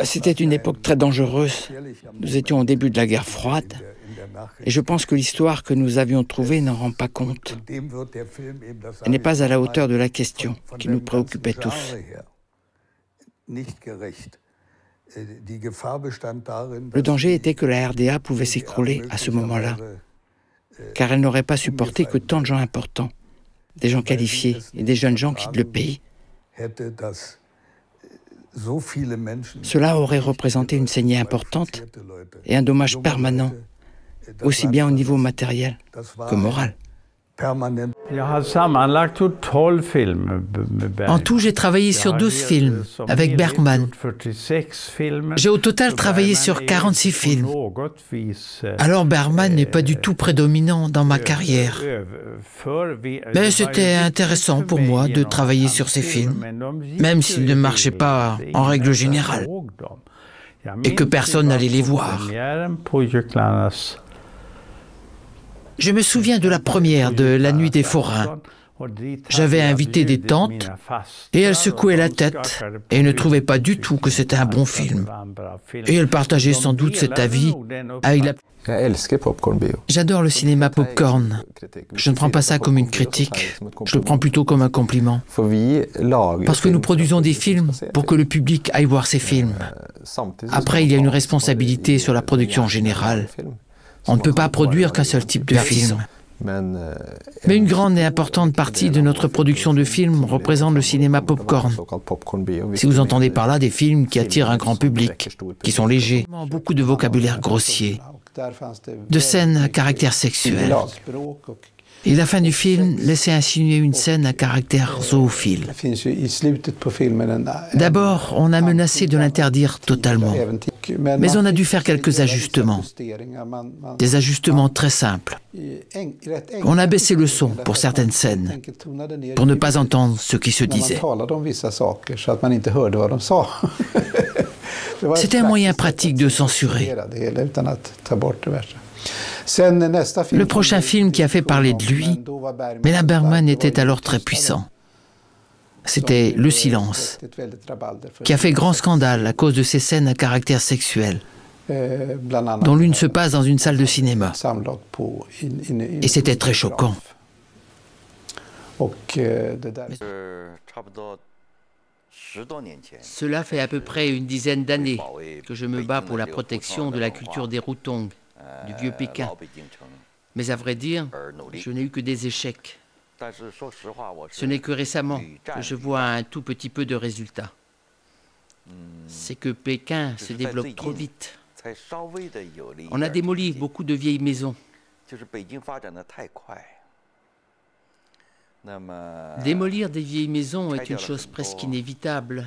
C'était une époque très dangereuse. Nous étions au début de la guerre froide. Et je pense que l'histoire que nous avions trouvée n'en rend pas compte. Elle n'est pas à la hauteur de la question qui nous préoccupait tous. Le danger était que la RDA pouvait s'écrouler à ce moment-là, car elle n'aurait pas supporté que tant de gens importants, des gens qualifiés et des jeunes gens quittent le pays. Cela aurait représenté une saignée importante et un dommage permanent, aussi bien au niveau matériel que moral. En tout, j'ai travaillé sur 12 films avec Bergman. J'ai au total travaillé sur 46 films. Alors Bergman n'est pas du tout prédominant dans ma carrière. Mais c'était intéressant pour moi de travailler sur ces films, même s'ils ne marchaient pas en règle générale, et que personne n'allait les voir. Je me souviens de la première de La Nuit des Forains. J'avais invité des tantes et elles secouaient la tête et ne trouvaient pas du tout que c'était un bon film. Et elles partageaient sans doute cet avis avec la... J'adore le cinéma popcorn. Je ne prends pas ça comme une critique, je le prends plutôt comme un compliment. Parce que nous produisons des films pour que le public aille voir ces films. Après, il y a une responsabilité sur la production générale. On ne peut pas produire qu'un seul type de film. Mais une grande et importante partie de notre production de films représente le cinéma popcorn. Si vous entendez par là des films qui attirent un grand public, qui sont légers, beaucoup de vocabulaire grossier, de scènes à caractère sexuel. Et la fin du film laissait insinuer une scène à caractère zoophile. D'abord, on a menacé de l'interdire totalement. Mais on a dû faire quelques ajustements. Des ajustements très simples. On a baissé le son pour certaines scènes, pour ne pas entendre ce qui se disait. C'était un moyen pratique de censurer. Le prochain film qui a fait parler de lui, mais Bergman était alors très puissant. C'était Le Silence, qui a fait grand scandale à cause de ces scènes à caractère sexuel, dont l'une se passe dans une salle de cinéma. Et c'était très choquant. Cela fait à peu près une dizaine d'années que je me bats pour la protection de la culture des Rutong, du vieux Pékin. Mais à vrai dire, je n'ai eu que des échecs. Ce n'est que récemment que je vois un tout petit peu de résultats. C'est que Pékin se développe trop vite. On a démoli beaucoup de vieilles maisons. Démolir des vieilles maisons est une chose presque inévitable.